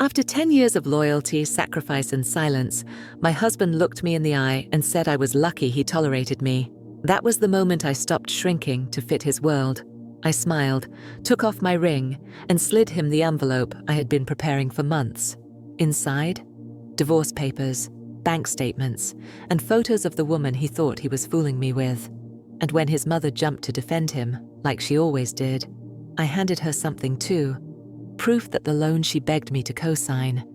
After 10 years of loyalty, sacrifice, and silence, my husband looked me in the eye and said I was lucky he tolerated me. That was the moment I stopped shrinking to fit his world. I smiled, took off my ring, and slid him the envelope I had been preparing for months. Inside, divorce papers, bank statements, and photos of the woman he thought he was fooling me with. And when his mother jumped to defend him, like she always did, I handed her something too. Proof that the loan she begged me to co-sign,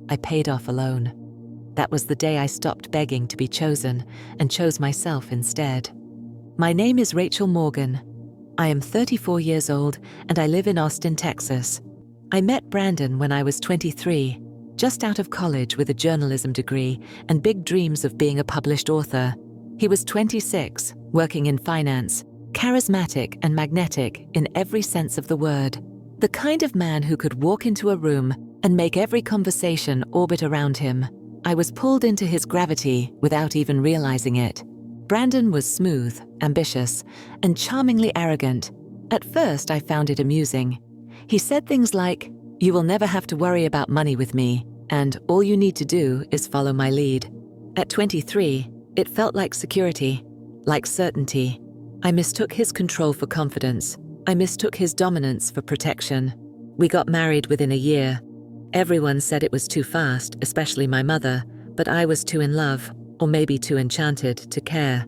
I paid off a loan. That was the day I stopped begging to be chosen and chose myself instead. My name is Rachel Morgan. I am 34 years old and I live in Austin, Texas. I met Brandon when I was 23, just out of college with a journalism degree and big dreams of being a published author. He was 26, working in finance, charismatic and magnetic in every sense of the word. The kind of man who could walk into a room and make every conversation orbit around him. I was pulled into his gravity without even realizing it. Brandon was smooth, ambitious, and charmingly arrogant. At first, I found it amusing. He said things like, "You will never have to worry about money with me, and all you need to do is follow my lead." At 23, it felt like security, like certainty. I mistook his control for confidence. I mistook his dominance for protection. We got married within a year. Everyone said it was too fast, especially my mother, but I was too in love, or maybe too enchanted, to care.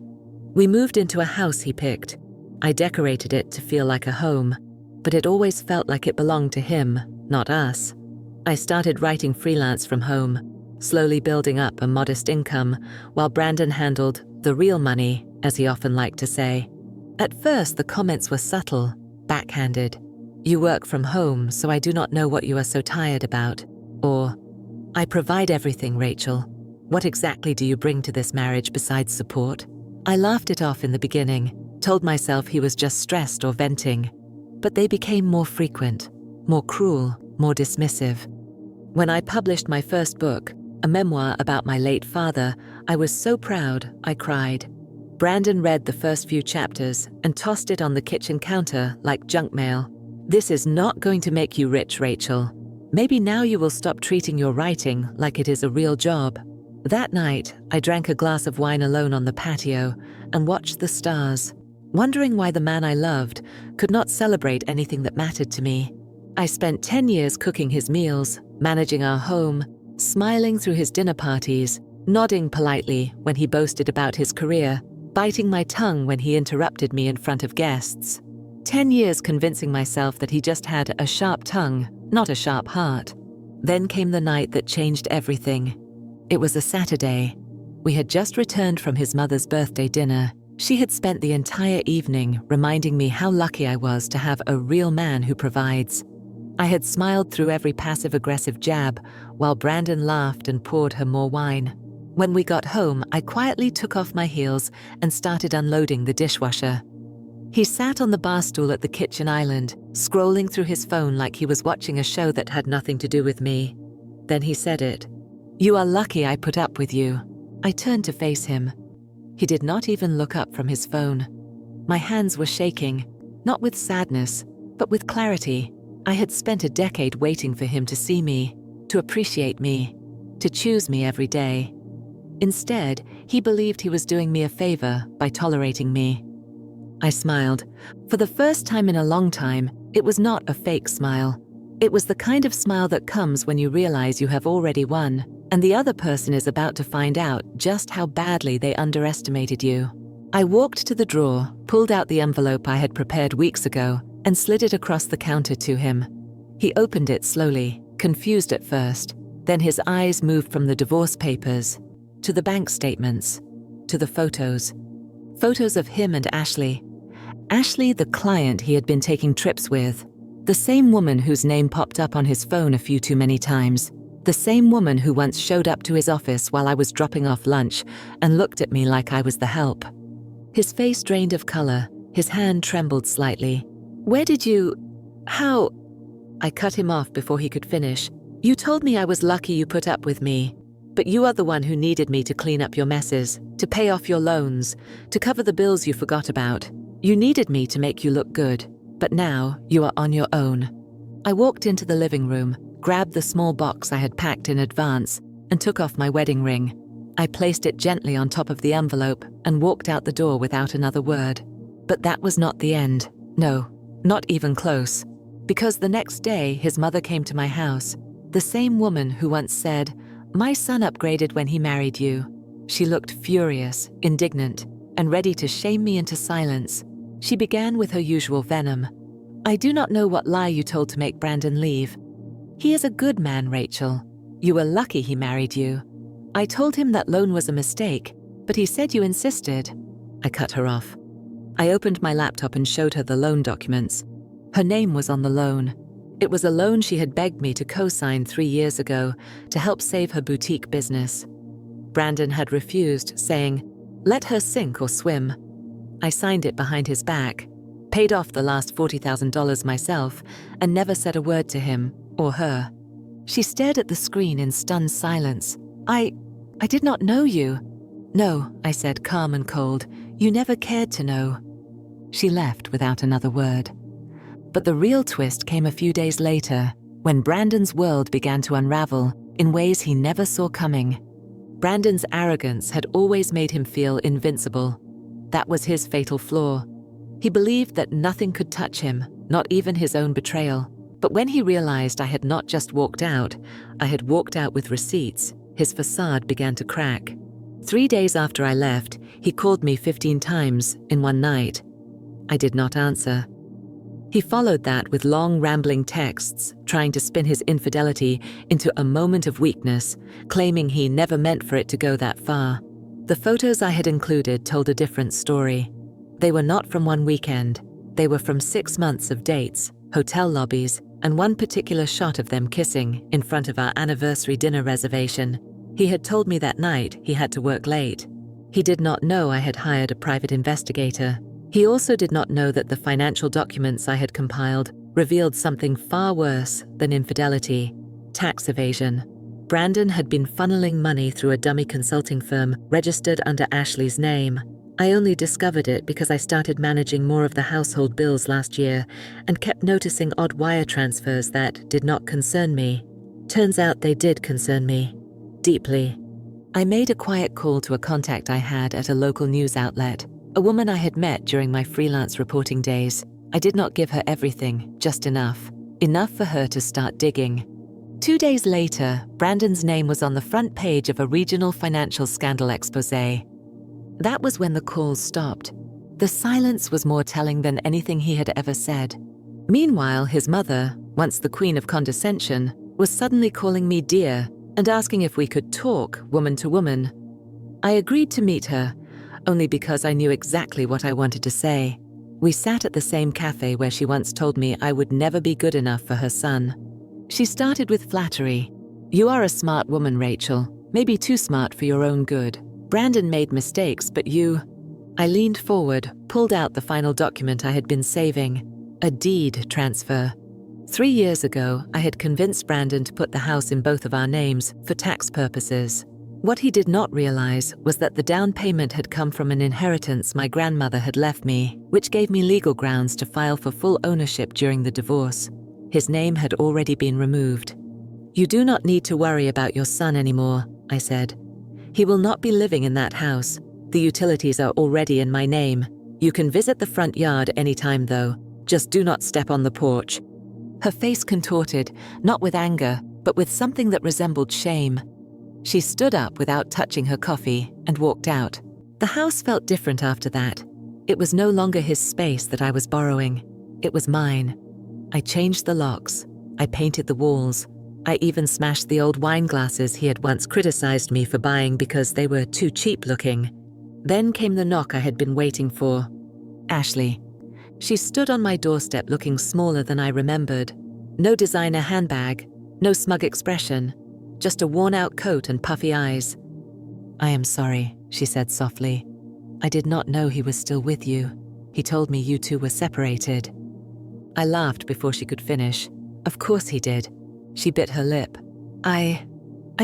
We moved into a house he picked. I decorated it to feel like a home, but it always felt like it belonged to him, not us. I started writing freelance from home, slowly building up a modest income, while Brandon handled the real money, as he often liked to say. At first, the comments were subtle, backhanded. "You work from home, so I do not know what you are so tired about." Or, "I provide everything, Rachel. What exactly do you bring to this marriage besides support?" I laughed it off in the beginning, told myself he was just stressed or venting. But they became more frequent, more cruel, more dismissive. When I published my first book, a memoir about my late father, I was so proud, I cried. Brandon read the first few chapters and tossed it on the kitchen counter like junk mail. "This is not going to make you rich, Rachel. Maybe now you will stop treating your writing like it is a real job." That night, I drank a glass of wine alone on the patio and watched the stars, wondering why the man I loved could not celebrate anything that mattered to me. I spent 10 years cooking his meals, managing our home, smiling through his dinner parties, nodding politely when he boasted about his career, biting my tongue when he interrupted me in front of guests. 10 years convincing myself that he just had a sharp tongue, not a sharp heart. Then came the night that changed everything. It was a Saturday. We had just returned from his mother's birthday dinner. She had spent the entire evening reminding me how lucky I was to have a real man who provides. I had smiled through every passive-aggressive jab, while Brandon laughed and poured her more wine. When we got home, I quietly took off my heels and started unloading the dishwasher. He sat on the bar stool at the kitchen island, scrolling through his phone like he was watching a show that had nothing to do with me. Then he said it. "You are lucky I put up with you." I turned to face him. He did not even look up from his phone. My hands were shaking, not with sadness, but with clarity. I had spent a decade waiting for him to see me, to appreciate me, to choose me every day. Instead, he believed he was doing me a favor by tolerating me. I smiled. For the first time in a long time, it was not a fake smile. It was the kind of smile that comes when you realize you have already won, and the other person is about to find out just how badly they underestimated you. I walked to the drawer, pulled out the envelope I had prepared weeks ago, and slid it across the counter to him. He opened it slowly, confused at first. Then his eyes moved from the divorce papers to the bank statements, to the photos. Photos of him and Ashley. Ashley, the client he had been taking trips with. The same woman whose name popped up on his phone a few too many times. The same woman who once showed up to his office while I was dropping off lunch and looked at me like I was the help. His face drained of color. His hand trembled slightly. How? I cut him off before he could finish. "You told me I was lucky you put up with me. But you are the one who needed me to clean up your messes, to pay off your loans, to cover the bills you forgot about. You needed me to make you look good, but now you are on your own." I walked into the living room, grabbed the small box I had packed in advance, and took off my wedding ring. I placed it gently on top of the envelope and walked out the door without another word. But that was not the end. No, not even close. Because the next day, his mother came to my house. The same woman who once said, "My son upgraded when he married you." She looked furious, indignant, and ready to shame me into silence. She began with her usual venom. "I do not know what lie you told to make Brandon leave. He is a good man, Rachel. You were lucky he married you. I told him that loan was a mistake, but he said you insisted." I cut her off. I opened my laptop and showed her the loan documents. Her name was on the loan. It was a loan she had begged me to co-sign 3 years ago to help save her boutique business. Brandon had refused, saying, "Let her sink or swim." I signed it behind his back, paid off the last $40,000 myself, and never said a word to him or her. She stared at the screen in stunned silence. I did not know you." "No," I said, calm and cold. "You never cared to know." She left without another word. But the real twist came a few days later, when Brandon's world began to unravel in ways he never saw coming. Brandon's arrogance had always made him feel invincible. That was his fatal flaw. He believed that nothing could touch him, not even his own betrayal. But when he realized I had not just walked out, I had walked out with receipts, his facade began to crack. 3 days after I left, he called me 15 times in one night. I did not answer. He followed that with long, rambling texts, trying to spin his infidelity into a moment of weakness, claiming he never meant for it to go that far. The photos I had included told a different story. They were not from one weekend. They were from 6 months of dates, hotel lobbies, and one particular shot of them kissing in front of our anniversary dinner reservation. He had told me that night he had to work late. He did not know I had hired a private investigator. He also did not know that the financial documents I had compiled revealed something far worse than infidelity: tax evasion. Brandon had been funneling money through a dummy consulting firm registered under Ashley's name. I only discovered it because I started managing more of the household bills last year and kept noticing odd wire transfers that did not concern me. Turns out they did concern me. Deeply. I made a quiet call to a contact I had at a local news outlet, a woman I had met during my freelance reporting days. I did not give her everything, just enough. Enough for her to start digging. 2 days later, Brandon's name was on the front page of a regional financial scandal exposé. That was when the calls stopped. The silence was more telling than anything he had ever said. Meanwhile, his mother, once the queen of condescension, was suddenly calling me dear and asking if we could talk woman to woman. I agreed to meet her, only because I knew exactly what I wanted to say. We sat at the same cafe where she once told me I would never be good enough for her son. She started with flattery. "You are a smart woman, Rachel, maybe too smart for your own good. Brandon made mistakes, but you..." I leaned forward, pulled out the final document I had been saving, a deed transfer. 3 years ago, I had convinced Brandon to put the house in both of our names for tax purposes. What he did not realize was that the down payment had come from an inheritance my grandmother had left me, which gave me legal grounds to file for full ownership during the divorce. His name had already been removed. "You do not need to worry about your son anymore," I said. "He will not be living in that house. The utilities are already in my name. You can visit the front yard anytime though. Just do not step on the porch." Her face contorted, not with anger, but with something that resembled shame. She stood up without touching her coffee and walked out. The house felt different after that. It was no longer his space that I was borrowing. It was mine. I changed the locks. I painted the walls. I even smashed the old wine glasses he had once criticized me for buying because they were too cheap looking. Then came the knock I had been waiting for. Ashley. She stood on my doorstep looking smaller than I remembered. No designer handbag, no smug expression, just a worn-out coat and puffy eyes. "I am sorry," she said softly. "I did not know he was still with you. He told me you two were separated." I laughed before she could finish. "Of course he did." She bit her lip. I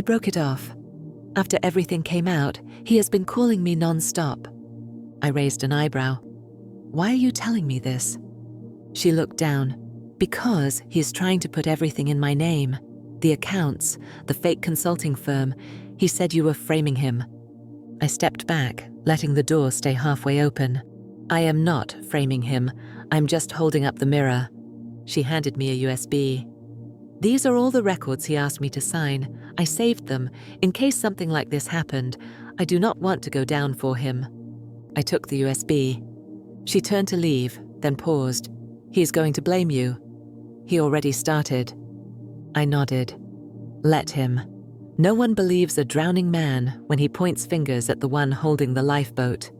broke it off. After everything came out, he has been calling me non-stop." I raised an eyebrow. "Why are you telling me this?" She looked down. "Because he's trying to put everything in my name." The accounts, the fake consulting firm, he said you were framing him. I stepped back, letting the door stay halfway open. I am not framing him. I'm just holding up the mirror. She handed me a USB. These are all the records he asked me to sign. I saved them. In case something like this happened, I do not want to go down for him. I took the USB. She turned to leave, then paused. He's going to blame you. He already started. I nodded. Let him. No one believes a drowning man when he points fingers at the one holding the lifeboat.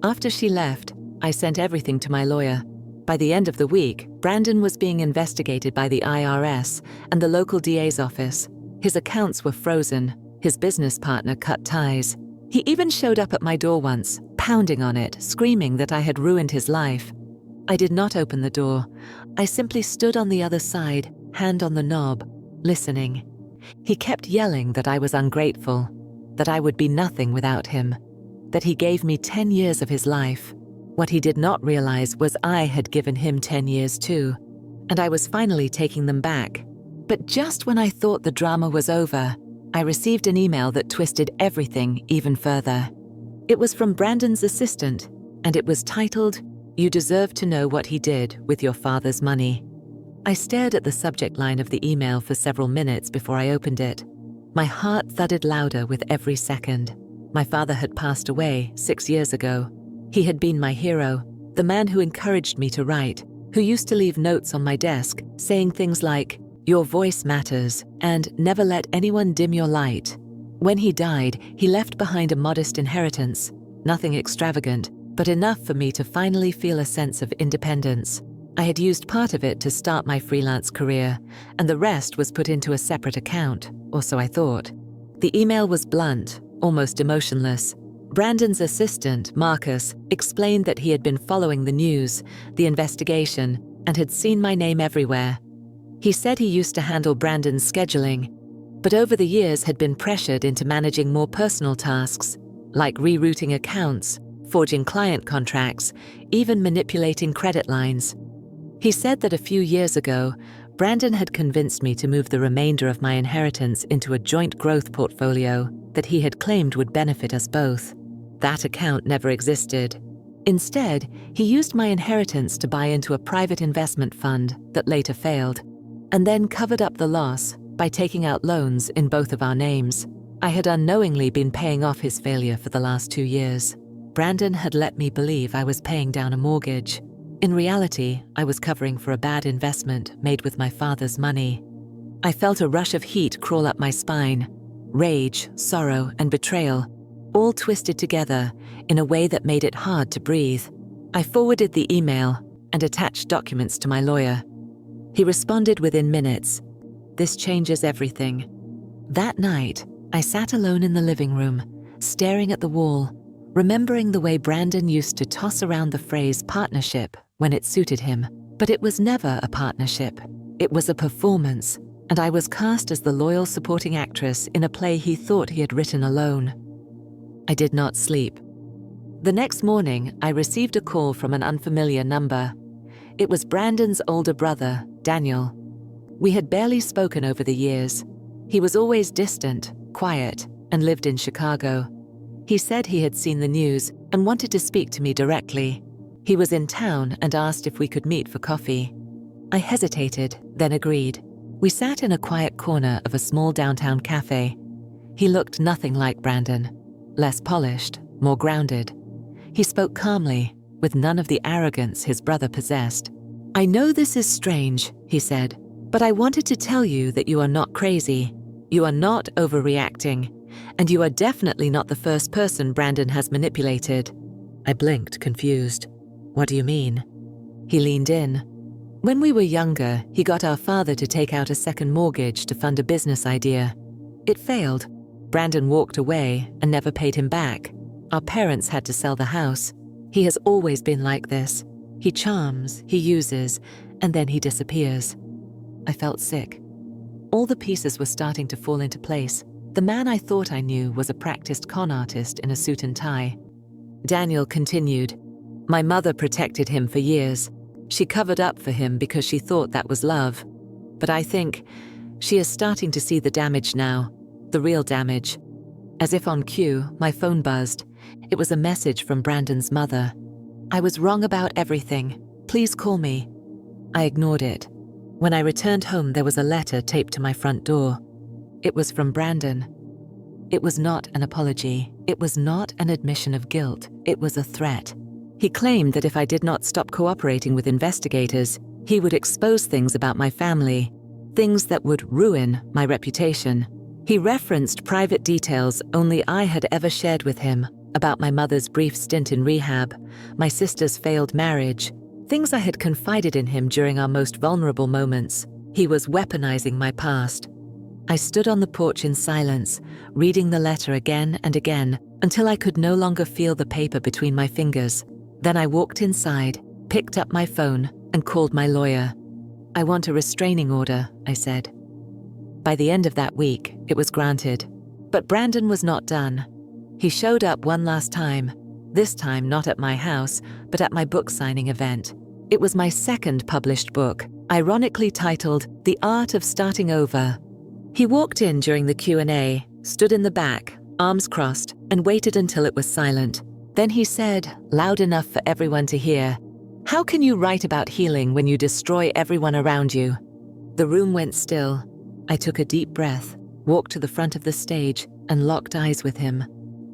After she left, I sent everything to my lawyer. By the end of the week, Brandon was being investigated by the IRS and the local DA's office. His accounts were frozen. His business partner cut ties. He even showed up at my door once, pounding on it, screaming that I had ruined his life. I did not open the door. I simply stood on the other side, hand on the knob, listening. He kept yelling that I was ungrateful, that I would be nothing without him, that he gave me 10 years of his life. What he did not realize was I had given him 10 years too, and I was finally taking them back. But just when I thought the drama was over, I received an email that twisted everything even further. It was from Brandon's assistant, and it was titled, "You deserve to know what he did with your father's money." I stared at the subject line of the email for several minutes before I opened it. My heart thudded louder with every second. My father had passed away 6 years ago. He had been my hero, the man who encouraged me to write, who used to leave notes on my desk saying things like, "Your voice matters," and "Never let anyone dim your light." When he died, he left behind a modest inheritance, nothing extravagant, but enough for me to finally feel a sense of independence. I had used part of it to start my freelance career, and the rest was put into a separate account, or so I thought. The email was blunt, almost emotionless. Brandon's assistant, Marcus, explained that he had been following the news, the investigation, and had seen my name everywhere. He said he used to handle Brandon's scheduling, but over the years had been pressured into managing more personal tasks, like rerouting accounts, forging client contracts, even manipulating credit lines. He said that a few years ago, Brandon had convinced me to move the remainder of my inheritance into a joint growth portfolio that he had claimed would benefit us both. That account never existed. Instead, he used my inheritance to buy into a private investment fund that later failed, and then covered up the loss by taking out loans in both of our names. I had unknowingly been paying off his failure for the last 2 years. Brandon had let me believe I was paying down a mortgage. In reality, I was covering for a bad investment made with my father's money. I felt a rush of heat crawl up my spine. Rage, sorrow, and betrayal, all twisted together in a way that made it hard to breathe. I forwarded the email and attached documents to my lawyer. He responded within minutes. "This changes everything." That night, I sat alone in the living room, staring at the wall, remembering the way Brandon used to toss around the phrase partnership when it suited him. But it was never a partnership. It was a performance, and I was cast as the loyal supporting actress in a play he thought he had written alone. I did not sleep. The next morning, I received a call from an unfamiliar number. It was Brandon's older brother, Daniel. We had barely spoken over the years. He was always distant, quiet, and lived in Chicago. He said he had seen the news and wanted to speak to me directly. He was in town and asked if we could meet for coffee. I hesitated, then agreed. We sat in a quiet corner of a small downtown cafe. He looked nothing like Brandon. Less polished, more grounded. He spoke calmly, with none of the arrogance his brother possessed. "I know this is strange," he said, "but I wanted to tell you that you are not crazy. You are not overreacting, and you are definitely not the first person Brandon has manipulated." I blinked, confused. "What do you mean?" He leaned in. "When we were younger, he got our father to take out a second mortgage to fund a business idea. It failed. Brandon walked away and never paid him back. Our parents had to sell the house. He has always been like this. He charms, he uses, and then he disappears." I felt sick. All the pieces were starting to fall into place. The man I thought I knew was a practiced con artist in a suit and tie. Daniel continued. "My mother protected him for years. She covered up for him because she thought that was love. But I think She is starting to see the damage now, the real damage. As if on cue, my phone buzzed. It was a message from Brandon's mother. I was wrong about everything. Please call me. I ignored it. When I returned home, there was a letter taped to my front door. It was from Brandon. It was not an apology. It was not an admission of guilt. It was a threat. He claimed that if I did not stop cooperating with investigators, he would expose things about my family, things that would ruin my reputation. He referenced private details only I had ever shared with him about my mother's brief stint in rehab, my sister's failed marriage, things I had confided in him during our most vulnerable moments. He was weaponizing my past. I stood on the porch in silence, reading the letter again and again until I could no longer feel the paper between my fingers. Then I walked inside, picked up my phone, and called my lawyer. I want a restraining order, I said. By the end of that week, it was granted. But Brandon was not done. He showed up one last time, this time not at my house, but at my book signing event. It was my second published book, ironically titled The Art of Starting Over. He walked in during the Q&A, stood in the back, arms crossed, and waited until it was silent. Then he said, loud enough for everyone to hear, "How can you write about healing when you destroy everyone around you?" The room went still. I took a deep breath, walked to the front of the stage, and locked eyes with him.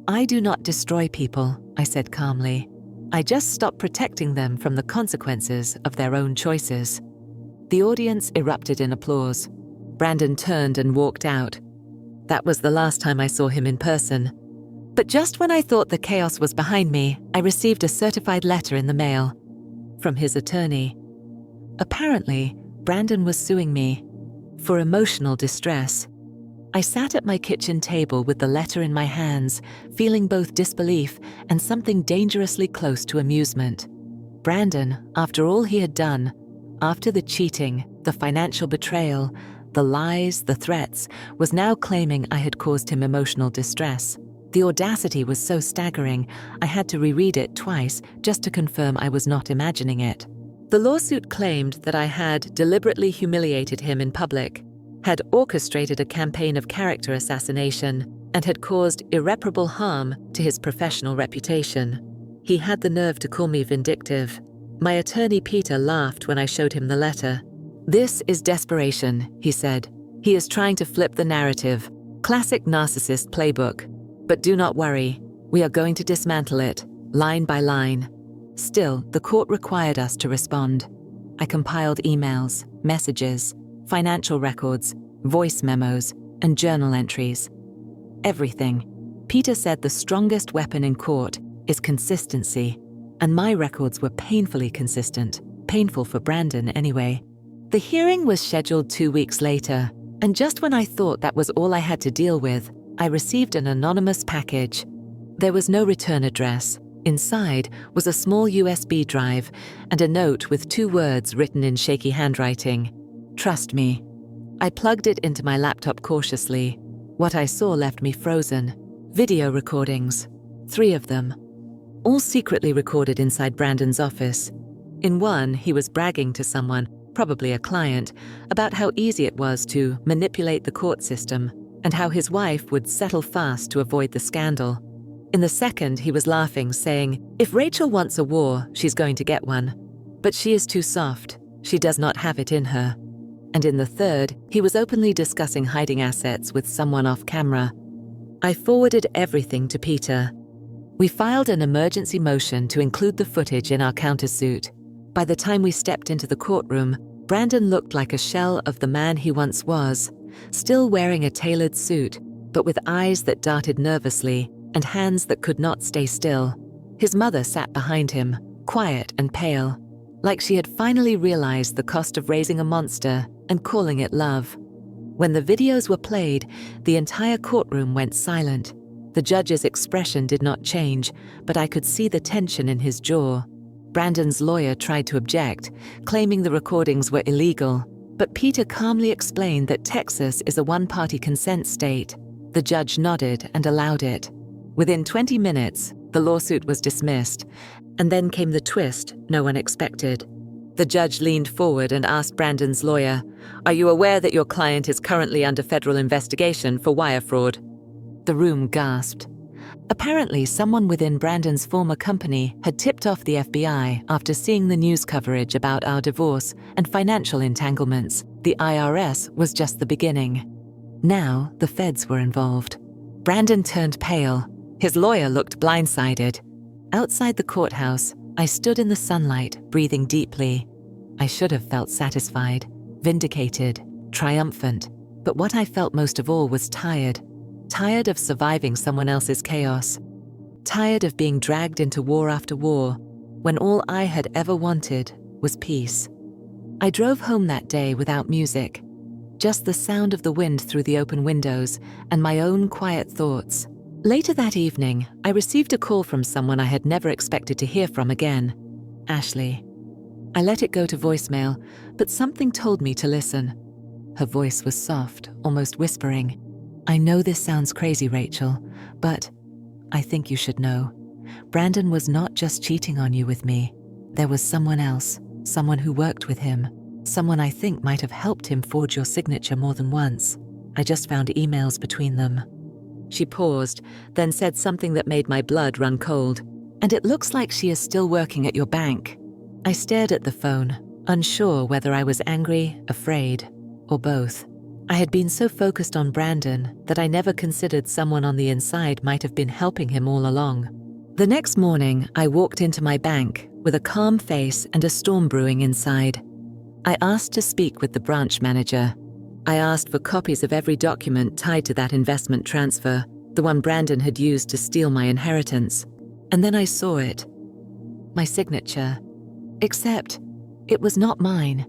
"I do not destroy people," I said calmly. "I just stop protecting them from the consequences of their own choices." The audience erupted in applause. Brandon turned and walked out. That was the last time I saw him in person. But just when I thought the chaos was behind me, I received a certified letter in the mail from his attorney. Apparently, Brandon was suing me for emotional distress. I sat at my kitchen table with the letter in my hands, feeling both disbelief and something dangerously close to amusement. Brandon, after all he had done, after the cheating, the financial betrayal, the lies, the threats, was now claiming I had caused him emotional distress. The audacity was so staggering, I had to reread it twice just to confirm I was not imagining it. The lawsuit claimed that I had deliberately humiliated him in public, had orchestrated a campaign of character assassination, and had caused irreparable harm to his professional reputation. He had the nerve to call me vindictive. My attorney Peter laughed when I showed him the letter. "This is desperation," he said. "He is trying to flip the narrative. Classic narcissist playbook. But do not worry, we are going to dismantle it, line by line." Still, the court required us to respond. I compiled emails, messages, financial records, voice memos, and journal entries. Everything. Peter said the strongest weapon in court is consistency, and my records were painfully consistent, painful for Brandon anyway. The hearing was scheduled 2 weeks later, and just when I thought that was all I had to deal with, I received an anonymous package. There was no return address. Inside was a small USB drive and a note with 2 words written in shaky handwriting. "Trust me." I plugged it into my laptop cautiously. What I saw left me frozen. Video recordings, 3 of them, all secretly recorded inside Brandon's office. In one, he was bragging to someone, probably a client, about how easy it was to manipulate the court system and how his wife would settle fast to avoid the scandal. In the second, he was laughing, saying, "If Rachel wants a war, she's going to get one. But she is too soft. She does not have it in her." And in the third, he was openly discussing hiding assets with someone off camera. I forwarded everything to Peter. We filed an emergency motion to include the footage in our countersuit. By the time we stepped into the courtroom, Brandon looked like a shell of the man he once was, still wearing a tailored suit, but with eyes that darted nervously and hands that could not stay still. His mother sat behind him, quiet and pale, like she had finally realized the cost of raising a monster and calling it love. When the videos were played, the entire courtroom went silent. The judge's expression did not change, but I could see the tension in his jaw. Brandon's lawyer tried to object, claiming the recordings were illegal, but Peter calmly explained that Texas is a one-party consent state. The judge nodded and allowed it. Within 20 minutes, the lawsuit was dismissed, and then came the twist no one expected. The judge leaned forward and asked Brandon's lawyer, Are you aware that your client is currently under federal investigation for wire fraud? The room gasped. Apparently, someone within Brandon's former company had tipped off the FBI after seeing the news coverage about our divorce and financial entanglements. The IRS was just the beginning. Now, the feds were involved. Brandon turned pale. His lawyer looked blindsided. Outside the courthouse, I stood in the sunlight, breathing deeply. I should have felt satisfied, vindicated, triumphant, but what I felt most of all was tired. Tired of surviving someone else's chaos. Tired of being dragged into war after war, when all I had ever wanted was peace. I drove home that day without music, just the sound of the wind through the open windows and my own quiet thoughts. Later that evening, I received a call from someone I had never expected to hear from again. Ashley. I let it go to voicemail, but something told me to listen. Her voice was soft, almost whispering. I know this sounds crazy, Rachel, but I think you should know. Brandon was not just cheating on you with me. There was someone else, someone who worked with him, someone I think might have helped him forge your signature more than once. I just found emails between them. She paused, then said something that made my blood run cold. And it looks like she is still working at your bank. I stared at the phone, unsure whether I was angry, afraid, or both. I had been so focused on Brandon that I never considered someone on the inside might have been helping him all along. The next morning, I walked into my bank with a calm face and a storm brewing inside. I asked to speak with the branch manager. I asked for copies of every document tied to that investment transfer, the one Brandon had used to steal my inheritance. And then I saw it. My signature. Except, it was not mine.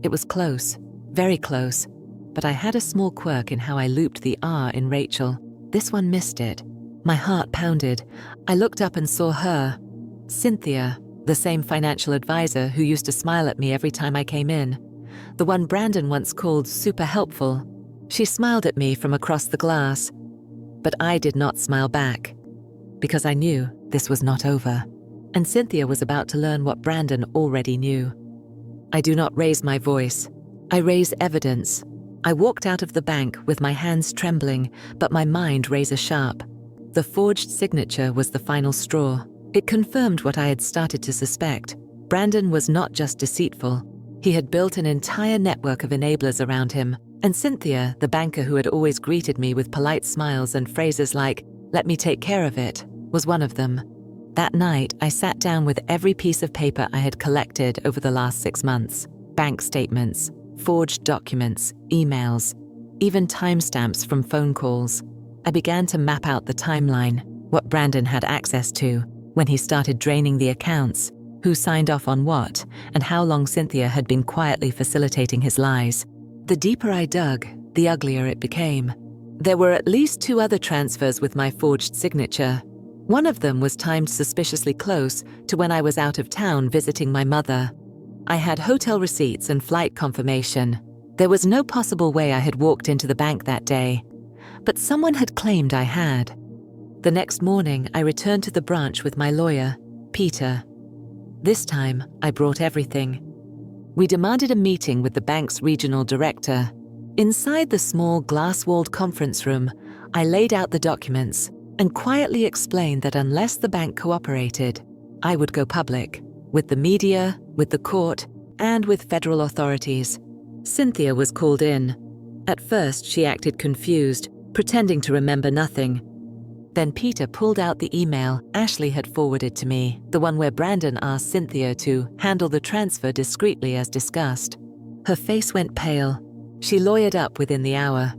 It was close, very close, but I had a small quirk in how I looped the R in Rachel. This one missed it. My heart pounded. I looked up and saw her. Cynthia, the same financial advisor who used to smile at me every time I came in. The one Brandon once called super helpful. She smiled at me from across the glass. But I did not smile back, because I knew this was not over. And Cynthia was about to learn what Brandon already knew. I do not raise my voice. I raise evidence. I walked out of the bank with my hands trembling, but my mind razor sharp. The forged signature was the final straw. It confirmed what I had started to suspect. Brandon was not just deceitful. He had built an entire network of enablers around him. And Cynthia, the banker who had always greeted me with polite smiles and phrases like, "Let me take care of it," was one of them. That night, I sat down with every piece of paper I had collected over the last 6 months. Bank statements, forged documents, emails, even timestamps from phone calls. I began to map out the timeline, what Brandon had access to, when he started draining the accounts, who signed off on what, and how long Cynthia had been quietly facilitating his lies. The deeper I dug, the uglier it became. There were at least 2 other transfers with my forged signature. One of them was timed suspiciously close to when I was out of town visiting my mother. I had hotel receipts and flight confirmation. There was no possible way I had walked into the bank that day, but someone had claimed I had. The next morning, I returned to the branch with my lawyer, Peter. This time, I brought everything. We demanded a meeting with the bank's regional director. Inside the small glass-walled conference room, I laid out the documents and quietly explained that unless the bank cooperated, I would go public, with the media, with the court, and with federal authorities. Cynthia was called in. At first, she acted confused, pretending to remember nothing. Then Peter pulled out the email Ashley had forwarded to me, the one where Brandon asked Cynthia to handle the transfer discreetly as discussed. Her face went pale. She lawyered up within the hour.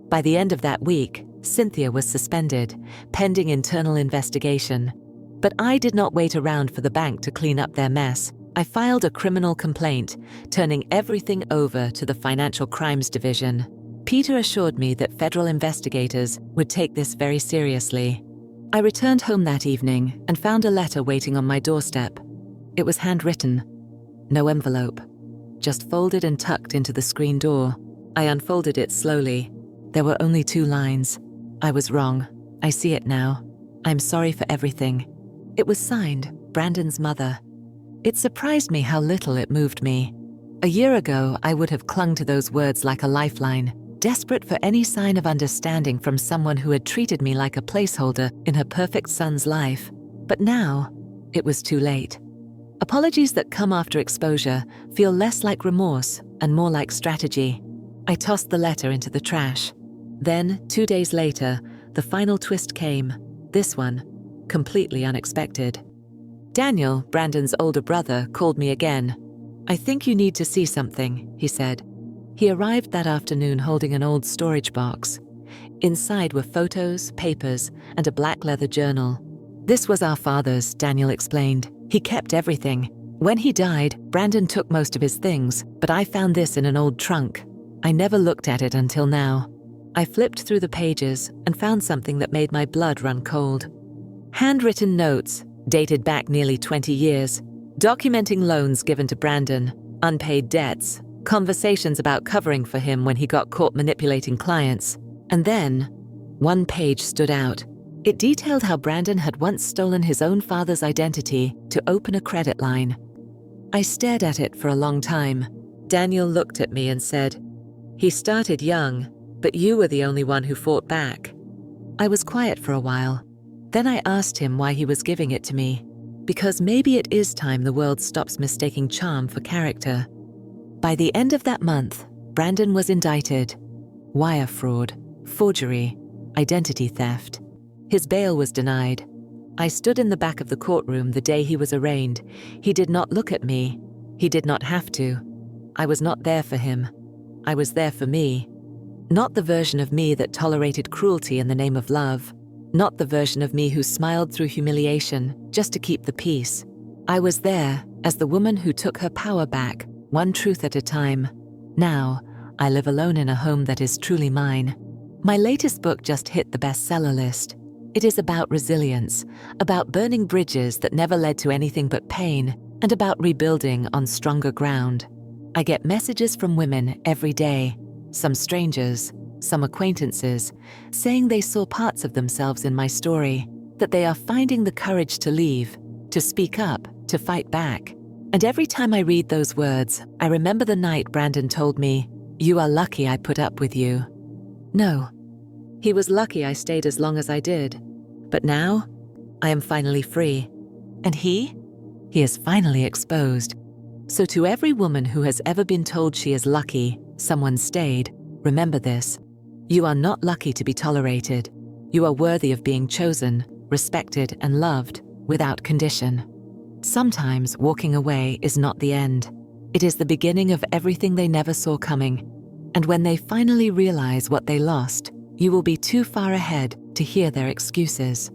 By the end of that week, Cynthia was suspended, pending internal investigation. But I did not wait around for the bank to clean up their mess. I filed a criminal complaint, turning everything over to the Financial Crimes Division. Peter assured me that federal investigators would take this very seriously. I returned home that evening and found a letter waiting on my doorstep. It was handwritten. No envelope. Just folded and tucked into the screen door. I unfolded it slowly. There were only 2 lines. I was wrong. I see it now. I'm sorry for everything. It was signed, Brandon's mother. It surprised me how little it moved me. A year ago, I would have clung to those words like a lifeline, desperate for any sign of understanding from someone who had treated me like a placeholder in her perfect son's life. But now, it was too late. Apologies that come after exposure feel less like remorse and more like strategy. I tossed the letter into the trash. Then, 2 days later, the final twist came. This one, completely unexpected. Daniel, Brandon's older brother, called me again. "I think you need to see something," he said. He arrived that afternoon holding an old storage box. Inside were photos, papers, and a black leather journal. "This was our father's," Daniel explained. "He kept everything. When he died, Brandon took most of his things, but I found this in an old trunk. I never looked at it until now." I flipped through the pages and found something that made my blood run cold. Handwritten notes, dated back nearly 20 years, documenting loans given to Brandon, unpaid debts, conversations about covering for him when he got caught manipulating clients. And then, one page stood out. It detailed how Brandon had once stolen his own father's identity to open a credit line. I stared at it for a long time. Daniel looked at me and said, "He started young, but you were the only one who fought back." I was quiet for a while. Then I asked him why he was giving it to me. Because maybe it is time the world stops mistaking charm for character. By the end of that month, Brandon was indicted. Wire fraud, forgery, identity theft. His bail was denied. I stood in the back of the courtroom the day he was arraigned. He did not look at me. He did not have to. I was not there for him. I was there for me. Not the version of me that tolerated cruelty in the name of love. Not the version of me who smiled through humiliation just to keep the peace. I was there as the woman who took her power back, one truth at a time. Now, I live alone in a home that is truly mine. My latest book just hit the bestseller list. It is about resilience, about burning bridges that never led to anything but pain, and about rebuilding on stronger ground. I get messages from women every day, some strangers, some acquaintances, saying they saw parts of themselves in my story, that they are finding the courage to leave, to speak up, to fight back. And every time I read those words, I remember the night Brandon told me, "You are lucky I put up with you." No, he was lucky I stayed as long as I did. But now, I am finally free. And he is finally exposed. So to every woman who has ever been told she is lucky someone stayed, remember this. You are not lucky to be tolerated. You are worthy of being chosen, respected, and loved without condition. Sometimes walking away is not the end. It is the beginning of everything they never saw coming. And when they finally realize what they lost, you will be too far ahead to hear their excuses.